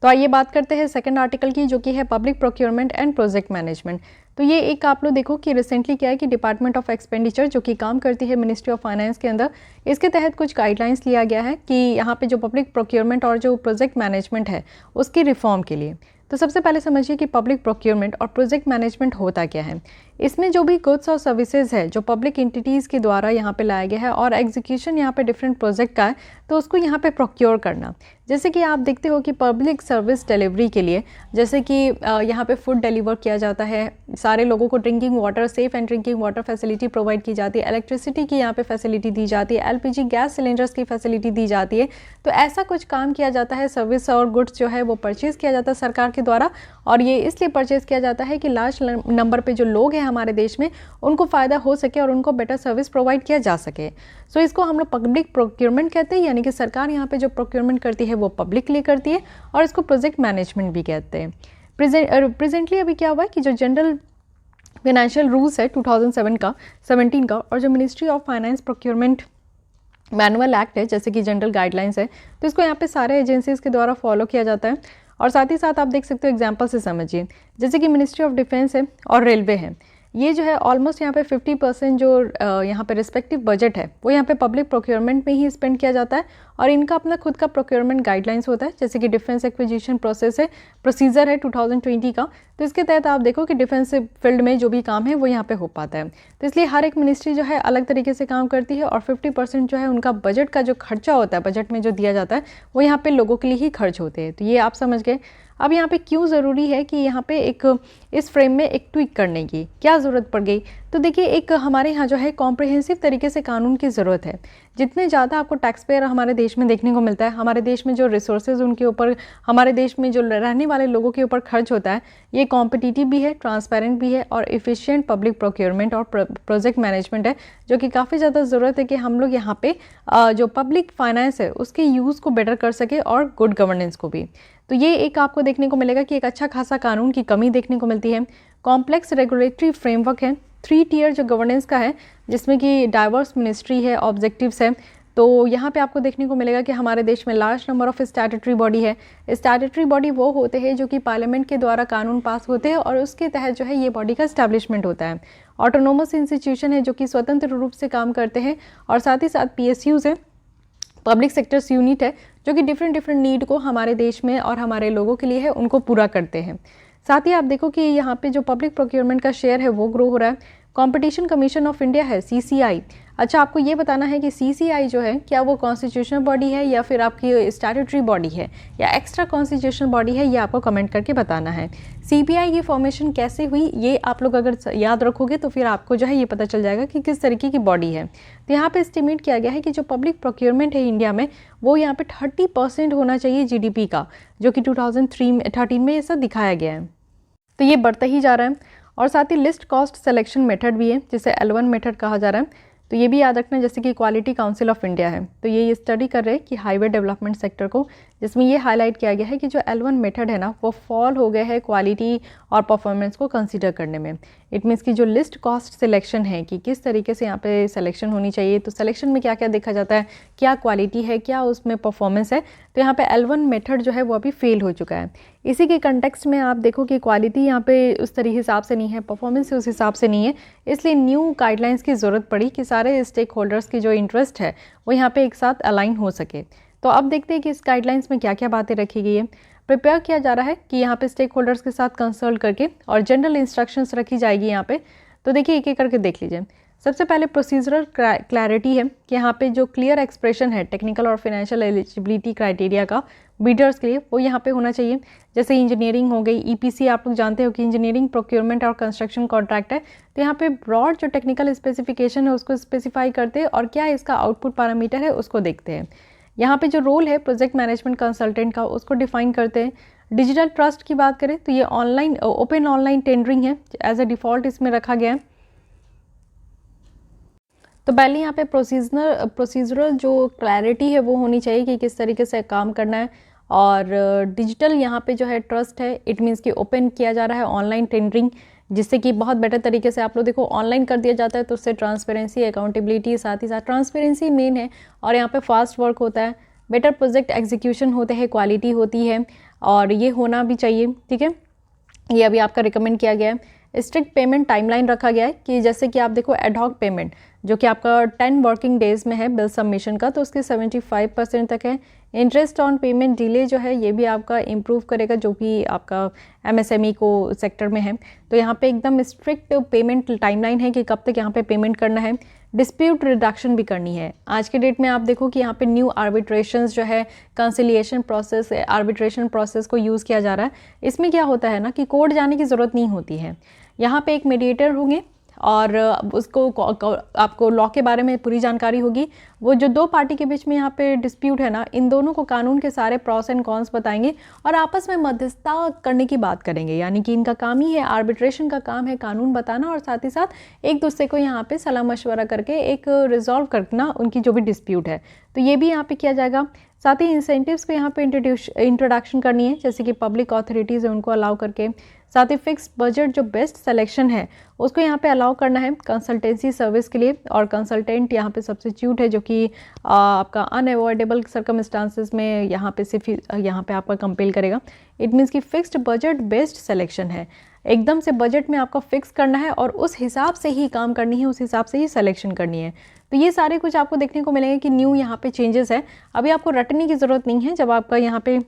तो आइए बात करते हैं सेकंड आर्टिकल की, जो कि है public procurement and project management. तो ये एक आप लोग देखो कि रिसेंटली क्या है कि डिपार्टमेंट ऑफ एक्सपेंडिचर जो कि काम करती है मिनिस्ट्री ऑफ फाइनेंस के अंदर, इसके तहत कुछ गाइडलाइंस लिया गया है कि यहाँ पे जो पब्लिक प्रोक्योरमेंट और जो प्रोजेक्ट मैनेजमेंट है उसकी रिफॉर्म के लिए। तो सबसे पहले समझिए कि पब्लिक प्रोक्योरमेंट और प्रोजेक्ट मैनेजमेंट होता क्या है। इसमें जो भी गुड्स और सर्विसेज है जो पब्लिक एंटिटीज़ के द्वारा यहाँ पे लाया गया है और एग्जीक्यूशन यहाँ पे डिफरेंट प्रोजेक्ट का है, तो उसको यहाँ पे प्रोक्योर करना। जैसे कि आप देखते हो कि पब्लिक सर्विस डिलीवरी के लिए, जैसे कि यहाँ पे फूड डिलीवर किया जाता है, सारे लोगों को drinking water, safe and drinking water facility provide की जाती है, इलेक्ट्रिसिटी की यहाँ पे फैसिलिटी दी जाती है, एलपीजी गैस सिलेंडर्स की फैसिलिटी दी जाती है। तो ऐसा कुछ काम किया जाता है, सर्विस और गुड्स जो है वो परचेज़ किया जाता है सरकार के द्वारा। और ये इसलिए परचेज़ किया जाता है कि लार्ज नंबर पे जो लोग हैं हमारे देश में, उनको फ़ायदा हो सके और उनको बेटर सर्विस प्रोवाइड किया जा सके। सो इसको हम लोग पब्लिक प्रोक्योरमेंट कहते हैं, यानी कि सरकार यहाँ पे जो प्रोक्योरमेंट करती है वो पब्लिक के लिए करती है, और इसको प्रोजेक्ट मैनेजमेंट भी कहते हैं। प्रेजेंटली अभी क्या हुआ है कि जो जनरल फाइनेंशियल रूल्स है 2017 का और जो ministry of finance procurement manual act है, जैसे कि जनरल गाइडलाइंस है, तो इसको यहाँ पे सारे एजेंसीज़ के द्वारा फॉलो किया जाता है। और साथ ही साथ आप देख सकते हो एग्जांपल से समझिए, जैसे कि मिनिस्ट्री ऑफ डिफेंस है और रेलवे है, ये जो है ऑलमोस्ट यहाँ पे 50% जो यहाँ पे रिस्पेक्टिव बजट है वो यहाँ पे पब्लिक प्रोक्योरमेंट में ही स्पेंड किया जाता है। और इनका अपना खुद का प्रोक्योरमेंट गाइडलाइंस होता है, जैसे कि डिफेंस एक्विजिशन प्रोसीजर है 2020 का। तो इसके तहत आप देखो कि डिफेंस फील्ड में जो भी काम है वो यहाँ पे हो पाता है। तो इसलिए हर एक मिनिस्ट्री जो है अलग तरीके से काम करती है और 50% जो है उनका बजट का जो खर्चा होता है, बजट में जो दिया जाता है, वो यहाँ पे लोगों के लिए ही खर्च होते हैं। तो ये आप समझ गए। अब यहाँ पे क्यों ज़रूरी है कि यहाँ पे एक इस फ्रेम में एक ट्वीक करने की क्या ज़रूरत पड़ गई। तो देखिए, एक हमारे यहाँ जो है कॉम्प्रिहेंसिव तरीके से कानून की ज़रूरत है। जितने ज़्यादा आपको टैक्स पेयर हमारे देश में देखने को मिलता है, हमारे देश में जो रिसोर्सेज उनके ऊपर, हमारे देश में जो रहने वाले लोगों के ऊपर खर्च होता है, ये कॉम्पिटिटिव भी है, ट्रांसपेरेंट भी है और इफ़िशियंट पब्लिक प्रोक्योरमेंट और प्रोजेक्ट मैनेजमेंट है, जो कि काफ़ी ज़्यादा ज़रूरत है कि हम लोग यहाँ पे जो पब्लिक फाइनेंस है उसके यूज़ को बेटर कर सके और गुड गवर्नेंस को भी। तो ये एक आपको देखने को मिलेगा कि एक अच्छा खासा कानून की कमी देखने को मिलती है। कॉम्प्लेक्स रेगुलेटरी फ्रेमवर्क है, 3 टियर जो गवर्नेंस का है, जिसमें कि डाइवर्स मिनिस्ट्री है, ऑब्जेक्टिव्स है। तो यहाँ पे आपको देखने को मिलेगा कि हमारे देश में large number of statutory body है। स्टैट्यूटरी बॉडी वो होते हैं जो कि पार्लियामेंट के द्वारा कानून पास होते हैं और उसके तहत जो है ये बॉडी का स्टैब्लिशमेंट होता है। ऑटोनोमस इंस्टीट्यूशन है जो कि स्वतंत्र रूप से काम करते हैं, और साथ ही साथ PSUs है, पब्लिक सेक्टर्स यूनिट है, जो कि डिफरेंट नीड को हमारे देश में और हमारे लोगों के लिए है उनको पूरा करते हैं। साथ ही आप देखो कि यहाँ पे जो पब्लिक प्रोक्योरमेंट का शेयर है वो ग्रो हो रहा है। कंपटीशन कमीशन ऑफ इंडिया है, CCI। अच्छा, आपको ये बताना है कि CCI जो है क्या वो कॉन्स्टिट्यूशनल बॉडी है या फिर आपकी स्टैट्यूटरी बॉडी है या एक्स्ट्रा कॉन्स्टिट्यूशनल बॉडी है, ये आपको कमेंट करके बताना है। CPI की फॉर्मेशन कैसे हुई, ये आप लोग अगर याद रखोगे तो फिर आपको जो है ये पता चल जाएगा कि किस तरीके की बॉडी है। तो यहाँ पे एस्टिमेट किया गया है कि जो पब्लिक प्रोक्योरमेंट है इंडिया में वो यहाँ पे 30% होना चाहिए GDP का, जो कि 2013 में ऐसा दिखाया गया है। तो ये बढ़ता ही जा रहा है। और साथ ही लिस्ट कॉस्ट सिलेक्शन मेथड भी है, जिसे L1 मेथड कहा जा रहा है। तो ये भी याद रखना, जैसे कि क्वालिटी काउंसिल ऑफ इंडिया है, तो ये स्टडी कर रहे हैं कि हाईवे डेवलपमेंट सेक्टर को, जिसमें ये हाईलाइट किया गया है कि जो L1 मेथड है ना वो फॉल हो गया है क्वालिटी और परफॉर्मेंस को कंसीडर करने में। इट मीन्स कि जो लिस्ट कॉस्ट सिलेक्शन है कि किस तरीके से यहाँ पे सिलेक्शन होनी चाहिए, तो सिलेक्शन में क्या क्या देखा जाता है, क्या क्वालिटी है, क्या उसमें परफॉर्मेंस है, तो यहाँ पे L1 मेथड जो है वो अभी फेल हो चुका है। इसी के कंटेक्स्ट में आप देखो कि क्वालिटी यहाँ पे उस तरीके हिसाब से नहीं है, परफॉर्मेंस उस हिसाब से नहीं है, इसलिए न्यू गाइडलाइंस की ज़रूरत पड़ी कि सारे स्टेक होल्डर्स की जो इंटरेस्ट है वो यहाँ पे एक साथ अलाइन हो सके। तो अब देखते हैं कि इस गाइडलाइंस में क्या क्या बातें रखी गई है। प्रिपेयर किया जा रहा है कि यहाँ पे स्टेक होल्डर्स के साथ कंसल्ट करके और जनरल इंस्ट्रक्शंस रखी जाएगी यहाँ पे। तो देखिए एक एक करके देख लीजिए। सबसे पहले प्रोसीजरल क्लैरिटी है कि यहाँ पे जो क्लियर एक्सप्रेशन है टेक्निकल और फाइनेंशियल एलिजिबिलिटी क्राइटेरिया का बिडर्स के लिए, वो यहाँ पे होना चाहिए। जैसे इंजीनियरिंग हो गई, EPC आप लोग जानते हो कि इंजीनियरिंग प्रोक्योरमेंट और कंस्ट्रक्शन कॉन्ट्रैक्ट है, तो यहाँ पे ब्रॉड जो टेक्निकल स्पेसिफिकेशन है उसको स्पेसिफाई करते हैं और क्या इसका आउटपुट पैरामीटर है उसको देखते हैं। यहाँ पे जो रोल है प्रोजेक्ट मैनेजमेंट कंसल्टेंट का उसको डिफाइन करते हैं। डिजिटल ट्रस्ट की बात करें तो ये ऑनलाइन ओपन ऑनलाइन टेंडरिंग है, एज ए डिफ़ॉल्ट इसमें रखा गया है। तो पहले यहाँ पे प्रोसीजरल जो क्लैरिटी है वो होनी चाहिए कि किस तरीके से काम करना है। और डिजिटल यहाँ पे जो है ट्रस्ट है, इट मीन्स कि ओपन किया जा रहा है ऑनलाइन टेंडरिंग, जिससे कि बहुत बेटर तरीके से आप लोग देखो ऑनलाइन कर दिया जाता है, तो उससे ट्रांसपेरेंसी, अकाउंटेबिलिटी, साथ ही साथ ट्रांसपेरेंसी मेन है और यहाँ पे फास्ट वर्क होता है, बेटर प्रोजेक्ट एग्जीक्यूशन होते हैं, क्वालिटी होती है और ये होना भी चाहिए। ठीक है, ये अभी आपका रिकमेंड किया गया है। स्ट्रिक्ट पेमेंट टाइमलाइन रखा गया है कि जैसे कि आप देखो एडहॉक पेमेंट जो कि आपका 10 वर्किंग डेज़ में है बिल सबमिशन का, तो उसके 75% तक है। इंटरेस्ट ऑन पेमेंट डिले जो है ये भी आपका इम्प्रूव करेगा, जो भी आपका MSME को सेक्टर में है। तो यहाँ पे एकदम स्ट्रिक्ट पेमेंट टाइमलाइन है कि कब तक यहाँ पे पेमेंट करना है। डिस्प्यूट रिडक्शन भी करनी है। आज के डेट में आप देखो कि यहाँ पे न्यू आर्बिट्रेशंस जो है, कंसिलिएशन प्रोसेस, आर्बिट्रेशन प्रोसेस को यूज़ किया जा रहा है। इसमें क्या होता है ना कि कोर्ट जाने की ज़रूरत नहीं होती है, यहाँ पे एक मीडिएटर होंगे और उसको आपको लॉ के बारे में पूरी जानकारी होगी। वो जो दो पार्टी के बीच में यहाँ पे डिस्प्यूट है ना, इन दोनों को कानून के सारे प्रॉस एंड कॉन्स बताएंगे और आपस में मध्यस्थता करने की बात करेंगे। यानी कि इनका काम ही है, आर्बिट्रेशन का काम है कानून बताना और साथ ही साथ एक दूसरे को यहाँ पे सलाह मशवरा करके एक रिजॉल्व करना उनकी जो भी डिस्प्यूट है। तो ये भी यहाँ पे किया जाएगा। साथ ही इंसेंटिव्स को यहाँ पे इंट्रोडक्शन करनी है, जैसे कि पब्लिक अथॉरिटीज़ है उनको अलाउ करके। साथ ही फिक्स बजट जो बेस्ट सिलेक्शन है उसको यहाँ पे अलाउ करना है कंसल्टेंसी सर्विस के लिए, और कंसल्टेंट यहाँ पे सब्स्टिट्यूट है जो कि आपका अनअवॉइडेबल सर्कमस्टांसेस में यहाँ पे सिर्फ यहाँ पे आपका कंपेल करेगा। इट मीन्स कि फिक्स्ड बजट बेस्ट सिलेक्शन है, एकदम से बजट में आपका फिक्स करना है और उस हिसाब से ही काम करनी है, उस हिसाब से ही सिलेक्शन करनी है। तो ये सारे कुछ आपको देखने को मिलेंगे कि न्यू यहाँ पे चेंजेस है। अभी आपको रटने की ज़रूरत नहीं है, जब आपका यहाँ पे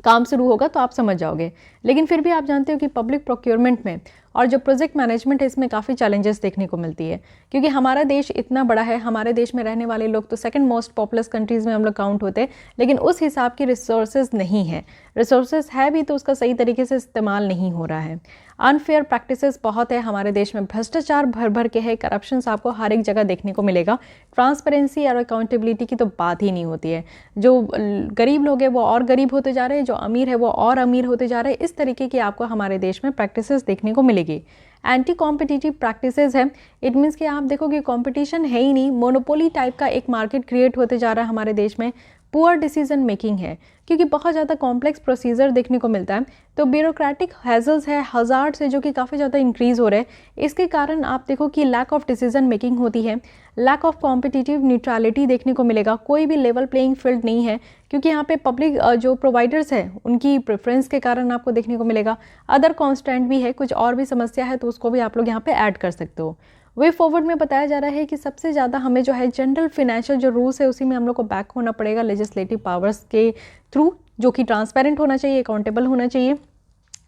काम शुरू होगा तो आप समझ जाओगे। लेकिन फिर भी आप जानते हो कि पब्लिक प्रोक्योरमेंट में और जो प्रोजेक्ट मैनेजमेंट है इसमें काफ़ी चैलेंजेस देखने को मिलती है, क्योंकि हमारा देश इतना बड़ा है, हमारे देश में रहने वाले लोग तो सेकंड मोस्ट पॉपुलस कंट्रीज़ में हम लोग काउंट होते हैं, लेकिन उस हिसाब की रिसोर्सेज नहीं है। रिसोर्सेज है भी तो उसका सही तरीके से इस्तेमाल नहीं हो रहा है। अनफेयर प्रैक्टिसेस बहुत है हमारे देश में, भ्रष्टाचार भर भर के है, करप्शंस आपको हर एक जगह देखने को मिलेगा। ट्रांसपेरेंसी और अकाउंटेबिलिटी की तो बात ही नहीं होती है। जो गरीब लोग हैं वो और गरीब होते जा रहे हैं, जो अमीर है वो और अमीर होते जा रहे हैं। इस तरीके की आपको हमारे देश में प्रैक्टिसेस देखने को मिलेगी। एंटी कॉम्पिटिटिव प्रैक्टिसेस है, इट मीन्स कि आप देखो कि कंपटीशन है ही नहीं, मोनोपोली टाइप का एक मार्केट क्रिएट होते जा रहा है हमारे देश में। पुअर डिसीजन मेकिंग है, क्योंकि बहुत ज़्यादा कॉम्प्लेक्स प्रोसीजर देखने को मिलता है, तो ब्यूरोक्रेटिक हैजल्स है, हज़ार्ड्स है जो कि काफ़ी ज़्यादा इंक्रीज़ हो रहे हैं। इसके कारण आप देखो कि लैक ऑफ डिसीजन मेकिंग होती है, लैक ऑफ कॉम्पिटिटिव न्यूट्रलिटी देखने को मिलेगा, कोई भी लेवल प्लेइंग फील्ड नहीं है, क्योंकि यहाँ पे पब्लिक जो प्रोवाइडर्स हैं उनकी प्रेफरेंस के कारण आपको देखने को मिलेगा। अदर कॉन्स्टेंट भी है, कुछ और भी समस्या है तो उसको भी आप लोग यहाँ पे ऐड कर सकते हो। वे फॉरवर्ड में बताया जा रहा है कि सबसे ज़्यादा हमें जो है जनरल फिनेंशियल जो रूल्स है उसी में हम लोग को बैक होना पड़ेगा लेजिस्लेटिव पावर्स के थ्रू, जो कि ट्रांसपेरेंट होना चाहिए, अकाउंटेबल होना चाहिए।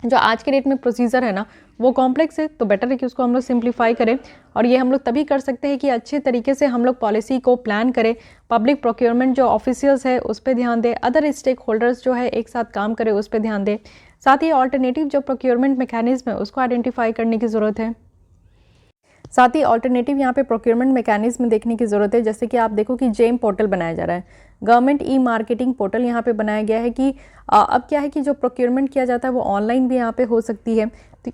जो आज के डेट में प्रोसीजर है ना वो कॉम्प्लेक्स है, तो बेटर है कि उसको हम लोग सिंप्लीफाई करें, और ये हम लोग तभी कर सकते हैं कि अच्छे तरीके से हम लोग पॉलिसी को प्लान करें, पब्लिक प्रोक्योरमेंट जो ऑफिशियल्स है उस पर ध्यान दें, अदर स्टेक होल्डर्स जो है एक साथ काम करें उस पर ध्यान दें, साथ ही ऑल्टरनेटिव जो प्रोक्योरमेंट मैकेनिज्म है उसको आइडेंटिफाई करने की ज़रूरत है। साथ ही ऑल्टरनेटिव यहाँ पे प्रोक्योरमेंट मैकेनिज्म देखने की ज़रूरत है। जैसे कि आप देखो कि जेम पोर्टल बनाया जा रहा है, गवर्नमेंट ई मार्केटिंग पोर्टल यहाँ पे बनाया गया है कि अब क्या है कि जो प्रोक्योरमेंट किया जाता है वो ऑनलाइन भी यहाँ पे हो सकती है, तो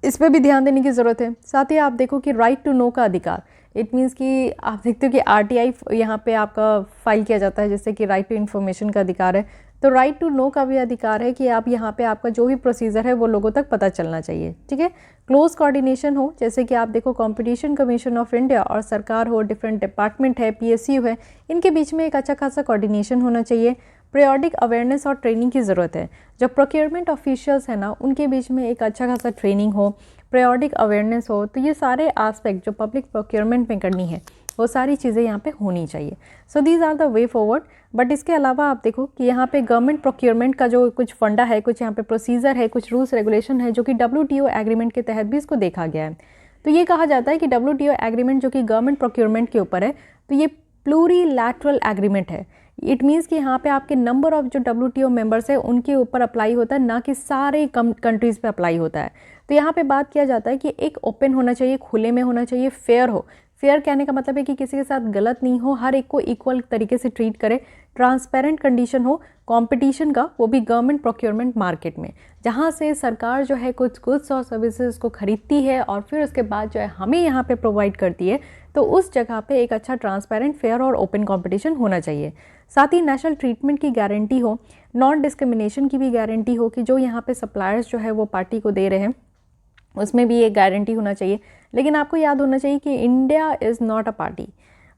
इस पर भी ध्यान देने की ज़रूरत है। साथ ही आप देखो कि राइट टू नो का अधिकार, इट मीन्स कि आप देखते हो कि RTI यहाँ पे आपका फाइल किया जाता है, जैसे कि राइट टू इन्फॉर्मेशन का अधिकार है, तो राइट टू नो का भी अधिकार है कि आप यहाँ पे आपका जो भी प्रोसीजर है वो लोगों तक पता चलना चाहिए। ठीक है, क्लोज कोऑर्डिनेशन हो, जैसे कि आप देखो कंपटीशन कमीशन ऑफ इंडिया और सरकार हो, डिफरेंट डिपार्टमेंट है, PSU है, इनके बीच में एक अच्छा खासा कोऑर्डिनेशन होना चाहिए। पीरियोडिक अवेयरनेस और ट्रेनिंग की ज़रूरत है, जो प्रोक्योरमेंट ऑफिशियल्स है ना उनके बीच में एक अच्छा खासा ट्रेनिंग हो, पीरियोडिक अवेयरनेस हो, तो ये सारे एस्पेक्ट जो पब्लिक प्रोक्योरमेंट में करनी है वो सारी चीज़ें यहाँ पे होनी चाहिए। So these are the way forward. But इसके अलावा आप देखो कि यहाँ पे गवर्नमेंट प्रोक्योरमेंट का जो कुछ फंडा है, कुछ यहाँ पे प्रोसीजर है, कुछ रूल्स रेगुलेशन है जो कि WTO एग्रीमेंट के तहत भी इसको देखा गया है। तो ये कहा जाता है कि WTO एग्रीमेंट जो कि गवर्नमेंट प्रोक्योरमेंट के ऊपर है, तो ये प्लूरीलैटरल एग्रीमेंट है। इट मीन्स कि यहाँ पे आपके नंबर ऑफ जो WTO मेंबर्स है उनके ऊपर अप्लाई होता है, ना कि सारे कंट्रीज़ पे अप्लाई होता है। तो यहाँ पे बात किया जाता है कि एक ओपन होना चाहिए, खुले में होना चाहिए, फेयर हो। फेयर कहने का मतलब है कि किसी के साथ गलत नहीं हो, हर एक को इक्वल तरीके से ट्रीट करे, ट्रांसपेरेंट कंडीशन हो, कंपटीशन का, वो भी गवर्नमेंट प्रोक्योरमेंट मार्केट में, जहाँ से सरकार जो है कुछ गुड्स और सर्विसेज को खरीदती है और फिर उसके बाद जो है हमें यहाँ पे प्रोवाइड करती है, तो उस जगह पे एक अच्छा ट्रांसपेरेंट, फेयर और ओपन कंपटीशन होना चाहिए। साथ ही नेशनल ट्रीटमेंट की गारंटी हो, नॉन डिस्क्रिमिनेशन की भी गारंटी हो कि जो यहाँ पे सप्लायर्स जो है वो पार्टी को दे रहे हैं उसमें भी एक गारंटी होना चाहिए। लेकिन आपको याद होना चाहिए कि India is not a party,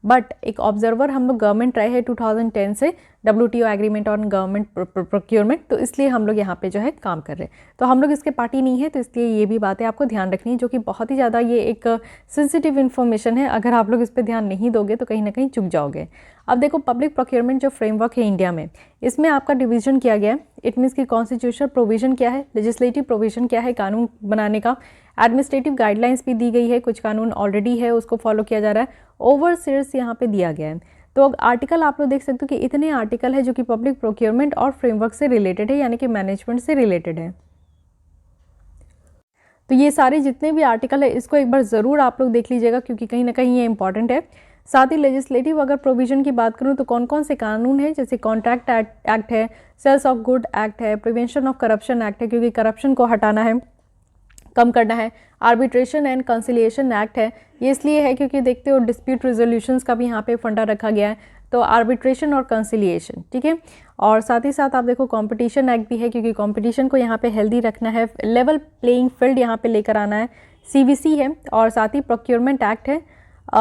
but एक ऑब्जर्वर हम लोग गवर्नमेंट रहे हैं 2010 से WTO agreement on government procurement, तो इसलिए हम लोग यहाँ पे जो है काम कर रहे हैं। तो हम लोग इसके पार्टी नहीं है, तो इसलिए ये भी बातें आपको ध्यान रखनी है, जो कि बहुत ही ज़्यादा ये एक सेंसिटिव इन्फॉर्मेशन है। अगर आप लोग इस पर ध्यान नहीं दोगे तो कहीं ना कहीं चुक जाओगे। अब देखो पब्लिक प्रोक्योरमेंट जो फ्रेमवर्क है इंडिया में, इसमें आपका डिवीजन किया गया है। इट मीन्स कि कॉन्स्टिट्यूशनल प्रोविजन क्या है, लेजिस्लेटिव प्रोविजन क्या है कानून बनाने का, एडमिनिस्ट्रेटिव गाइडलाइंस भी दी गई है, कुछ कानून ऑलरेडी है उसको फॉलो किया जा रहा है, ओवरसीयर्स यहाँ पे दिया गया है। तो आर्टिकल आप लोग देख सकते हो कि इतने आर्टिकल है जो कि पब्लिक प्रोक्योरमेंट और फ्रेमवर्क से रिलेटेड है, यानी कि मैनेजमेंट से रिलेटेड है। तो ये सारे जितने भी आर्टिकल है इसको एक बार ज़रूर आप लोग देख लीजिएगा, क्योंकि कहीं ना कहीं ये इंपॉर्टेंट है। साथ ही लेजिस्लेटिव अगर प्रोविजन की बात करूँ तो कौन कौन से कानून हैं, जैसे कॉन्ट्रैक्ट एक्ट है, सेल्स ऑफ गुड एक्ट है, प्रिवेंशन ऑफ करप्शन एक्ट है, क्योंकि करप्शन को हटाना है, कम करना है, आर्बिट्रेशन एंड कंसिलिएशन एक्ट है। ये इसलिए है क्योंकि देखते हो डिस्प्यूट रिजोल्यूशंस का भी यहाँ पे फंडा रखा गया है, तो आर्बिट्रेशन और कंसिलिएशन, ठीक है। और साथ ही साथ आप देखो कंपटीशन एक्ट भी है, क्योंकि कंपटीशन को यहाँ पे हेल्दी रखना है, लेवल प्लेइंग फील्ड यहाँ पे लेकर आना है। CVC है, और साथ ही प्रोक्योरमेंट एक्ट है,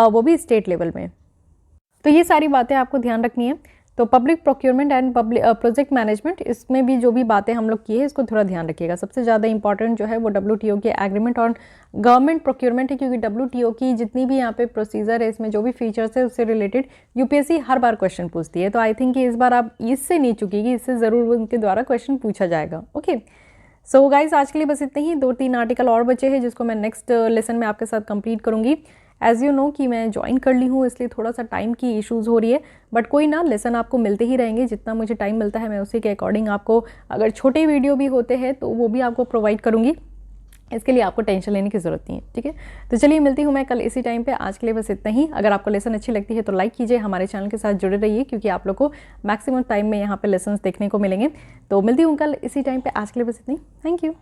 वो भी स्टेट लेवल में। तो ये सारी बातें आपको ध्यान रखनी है। तो public procurement and public project management, इसमें भी जो भी बातें हम लोग किए हैं इसको थोड़ा ध्यान रखिएगा। सबसे ज़्यादा इंपॉर्टेंट जो है वो WTO के एग्रीमेंट और गवर्नमेंट प्रोक्योरमेंट है, क्योंकि WTO की जितनी भी यहाँ पे प्रोसीजर है, इसमें जो भी फीचर्स है उससे रिलेटेड UPSC हर बार क्वेश्चन पूछती है। तो आई थिंक कि इस बार आप इससे नहीं चुकेगी, इससे ज़रूर उनके द्वारा क्वेश्चन पूछा जाएगा। ओके, सो गाइज आज के लिए बस इतने ही। 2-3 आर्टिकल और बचे हैं जिसको मैं नेक्स्ट लेसन में आपके साथ कंप्लीट करूँगी। एज यू नो कि मैं ज्वाइन कर ली हूँ, इसलिए थोड़ा सा टाइम की इश्यूज़ हो रही है, बट कोई ना, लेसन आपको मिलते ही रहेंगे। जितना मुझे टाइम मिलता है मैं उसी के अकॉर्डिंग आपको, अगर छोटे वीडियो भी होते हैं तो वो भी आपको प्रोवाइड करूँगी। इसके लिए आपको टेंशन लेने की ज़रूरत नहीं है, ठीक है। तो चलिए मिलती हूँ मैं कल इसी टाइम पे। आज के लिए बस इतना ही। अगर आपको लेसन अच्छी लगती है तो लाइक कीजिए, हमारे चैनल के साथ जुड़े रहिए, क्योंकि आप लोग को मैक्सिमम टाइम में यहाँ पे लेसन्स देखने को मिलेंगे। तो मिलती हूँ कल इसी टाइम पे। आज के लिए बस इतना ही। Thank you.